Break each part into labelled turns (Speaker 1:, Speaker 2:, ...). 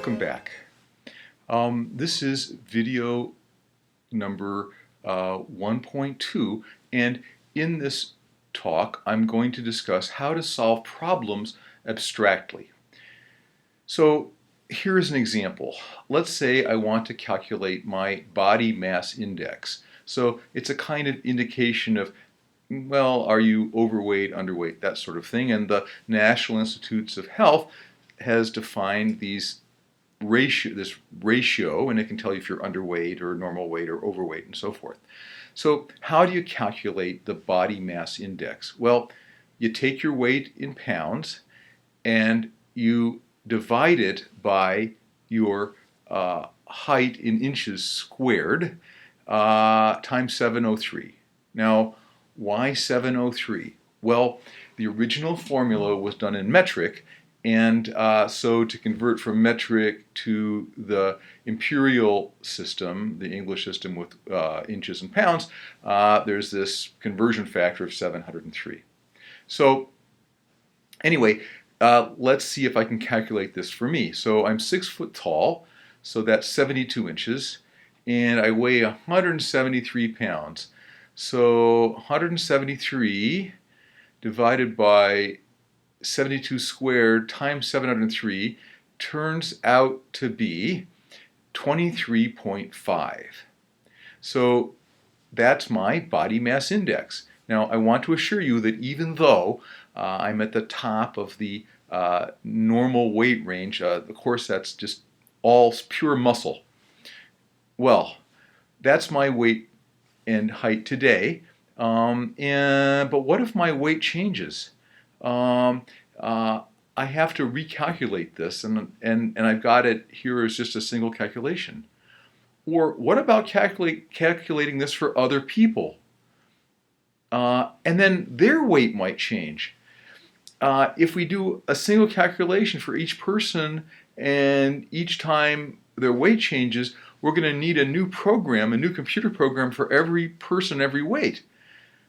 Speaker 1: Welcome back. This is video number 1.2, and in this talk I'm going to discuss how to solve problems abstractly. So here is an example. Let's say I want to calculate my body mass index. So it's a kind of indication of, well, are you overweight, underweight, that sort of thing, and the National Institutes of Health has defined this ratio, and it can tell you if you're underweight or normal weight or overweight and so forth. So how do you calculate the body mass index? Well, you take your weight in pounds and you divide it by your height in inches squared times 703. Now, why 703? Well, the original formula was done in metric, and so to convert from metric to the imperial system, the English system with inches and pounds, there's this conversion factor of 703. So anyway, let's see if I can calculate this for me. So I'm 6 foot tall, so that's 72 inches, and I weigh 173 pounds. So 173 divided by 72 squared times 703 turns out to be 23.5. So that's my body mass index. Now I want to assure you that even though I'm at the top of the normal weight range, of course that's just all pure muscle. Well, that's my weight and height today, but what if my weight changes? I have to recalculate this, and I've got it here as just a single calculation. Or what about calculating this for other people? And then their weight might change. If we do a single calculation for each person, and each time their weight changes, we're going to need a new program, a new computer program for every person, every weight.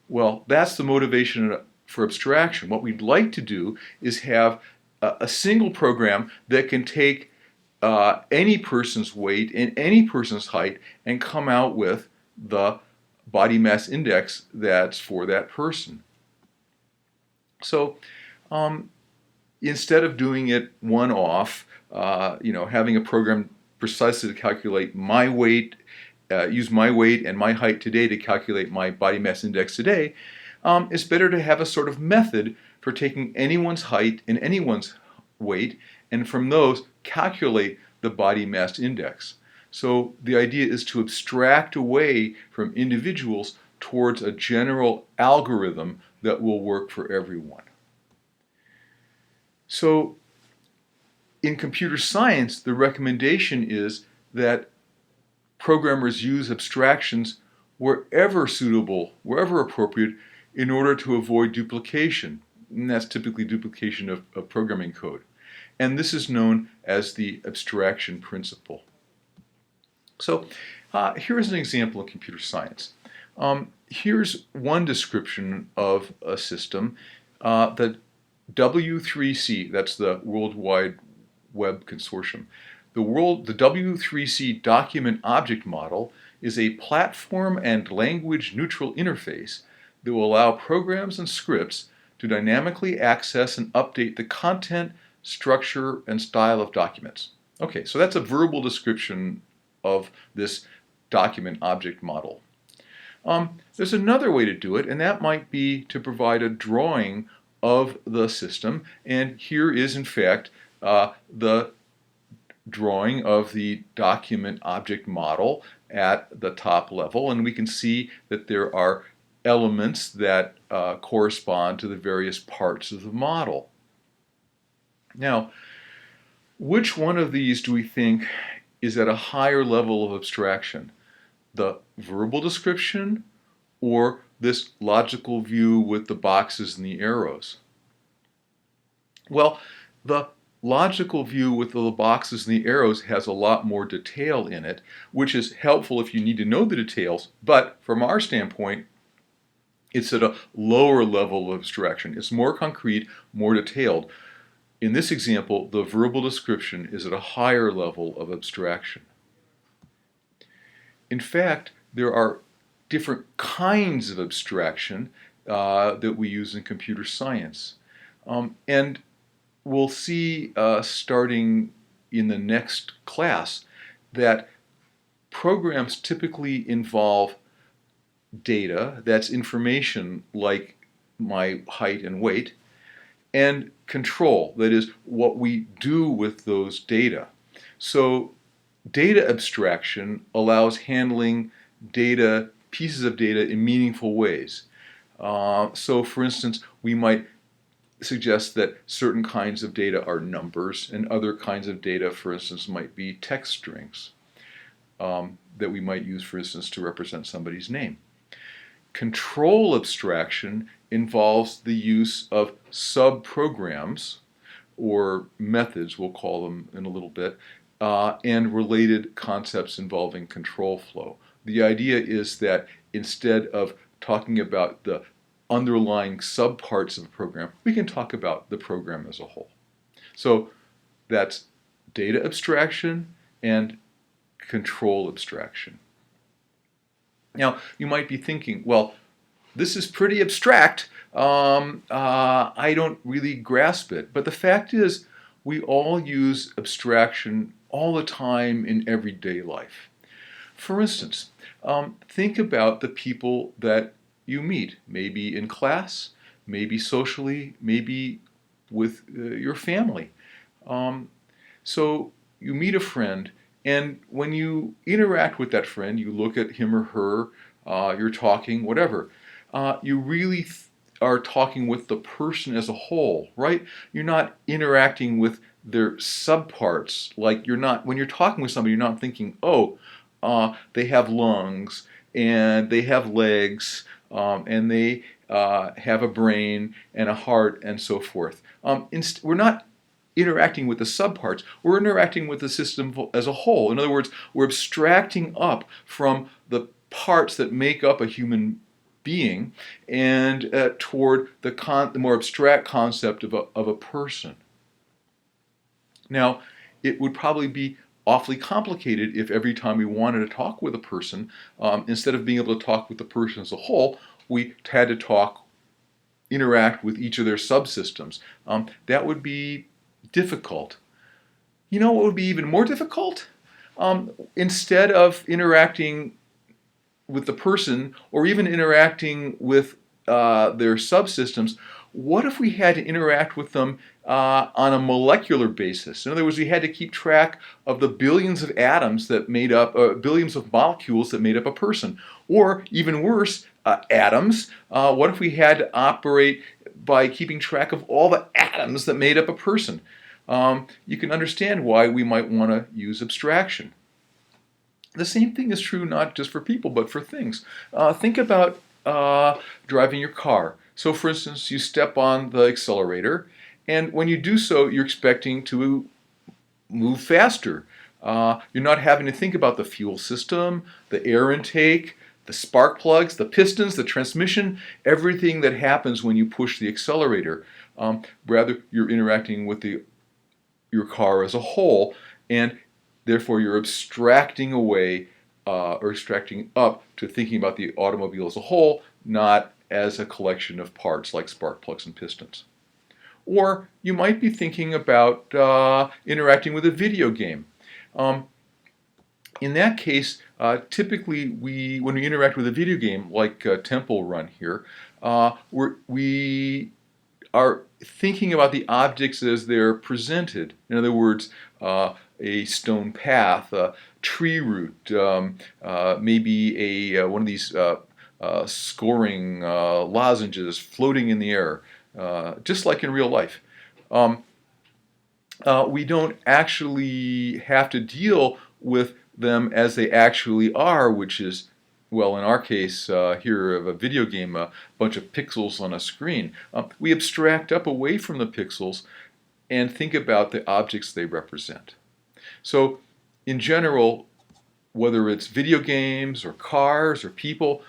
Speaker 1: Well, that's the motivation for abstraction. What we'd like to do is have a single program that can take any person's weight and any person's height and come out with the body mass index that's for that person. So instead of doing it one-off, having a program precisely to calculate my weight, use my weight and my height today to calculate my body mass index today, it's better to have a sort of method for taking anyone's height and anyone's weight, and from those calculate the body mass index. So the idea is to abstract away from individuals towards a general algorithm that will work for everyone. So in computer science, the recommendation is that programmers use abstractions wherever suitable, wherever appropriate, in order to avoid duplication. And that's typically duplication of programming code. And this is known as the abstraction principle. So here's an example in computer science. Here's one description of a system. The W3C, that's the World Wide Web Consortium. The W3C document object model is a platform and language neutral interface that will allow programs and scripts to dynamically access and update the content, structure, and style of documents. Okay, so that's a verbal description of this document object model. There's another way to do it, and that might be to provide a drawing of the system, and here is in fact the drawing of the document object model at the top level, and we can see that there are elements that correspond to the various parts of the model. Now, which one of these do we think is at a higher level of abstraction? The verbal description or this logical view with the boxes and the arrows? Well, the logical view with the boxes and the arrows has a lot more detail in it, which is helpful if you need to know the details, but from our standpoint, it's at a lower level of abstraction. It's more concrete, more detailed. In this example, the verbal description is at a higher level of abstraction. In fact, there are different kinds of abstraction that we use in computer science. And we'll see starting in the next class that programs typically involve data, that's information like my height and weight, and control, that is what we do with those data. So data abstraction allows handling data, pieces of data in meaningful ways. So for instance, we might suggest that certain kinds of data are numbers and other kinds of data, for instance, might be text strings that we might use, for instance, to represent somebody's name. Control abstraction involves the use of subprograms, or methods, we'll call them in a little bit, and related concepts involving control flow. The idea is that instead of talking about the underlying subparts of a program, we can talk about the program as a whole. So that's data abstraction and control abstraction. Now, you might be thinking, well, this is pretty abstract. I don't really grasp it. But the fact is, we all use abstraction all the time in everyday life. For instance, think about the people that you meet, maybe in class, maybe socially, maybe with your family. So you meet a friend, and when you interact with that friend, you look at him or her, you're talking, whatever. You really are talking with the person as a whole, right? You're not interacting with their subparts. Like when you're talking with somebody, you're not thinking, oh, they have lungs, and they have legs, and they have a brain and a heart, and so forth. We're not interacting with the subparts, we're interacting with the system as a whole. In other words, we're abstracting up from the parts that make up a human being and toward the more abstract concept of a person. Now, it would probably be awfully complicated if every time we wanted to talk with a person, instead of being able to talk with the person as a whole, we had to interact with each of their subsystems. That would be difficult. You know what would be even more difficult? Instead of interacting with the person or even interacting with their subsystems, what if we had to interact with them on a molecular basis? In other words, we had to keep track of the billions of atoms that made up, billions of molecules that made up a person. Or even worse, atoms. What if we had to operate by keeping track of all the atoms that made up a person? You can understand why we might want to use abstraction. The same thing is true not just for people, but for things. Think about driving your car. So for instance, you step on the accelerator, and when you do so, you're expecting to move faster. You're not having to think about the fuel system, the air intake, the spark plugs, the pistons, the transmission, everything that happens when you push the accelerator. Rather, you're interacting with your car as a whole, and therefore you're abstracting away or extracting up to thinking about the automobile as a whole, not as a collection of parts like spark plugs and pistons. Or you might be thinking about interacting with a video game. In that case, typically when we interact with a video game like Temple Run here, we are thinking about the objects as they're presented. In other words, a stone path, a tree root, maybe one of these scoring lozenges floating in the air, just like in real life. We don't actually have to deal with them as they actually are, which is, well, in our case here of a video game, a bunch of pixels on a screen. We abstract up away from the pixels and think about the objects they represent. So in general, whether it's video games or cars or people,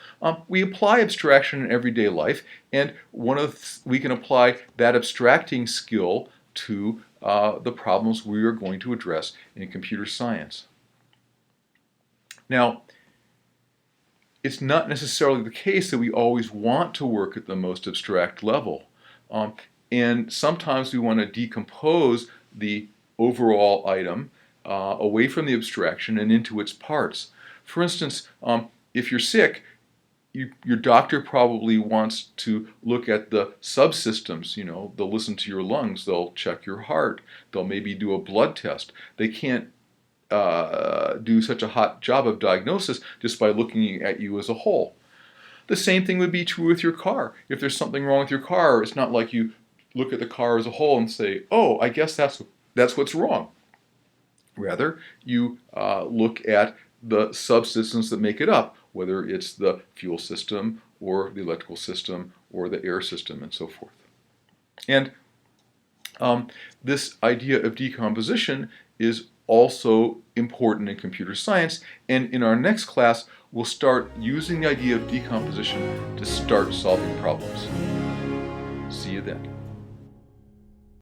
Speaker 1: we apply abstraction in everyday life, and we can apply that abstracting skill to the problems we are going to address in computer science. Now, it's not necessarily the case that we always want to work at the most abstract level. And sometimes we want to decompose the overall item away from the abstraction and into its parts. For instance, if you're sick, your doctor probably wants to look at the subsystems. They'll listen to your lungs, they'll check your heart, they'll maybe do a blood test. They can't do such a hot job of diagnosis just by looking at you as a whole. The same thing would be true with your car. If there's something wrong with your car, it's not like you look at the car as a whole and say, oh, I guess that's what's wrong. Rather, you look at the subsystems that make it up, whether it's the fuel system or the electrical system or the air system and so forth. And this idea of decomposition is also important in computer science, and in our next class we'll start using the idea of decomposition to start solving problems. See you then.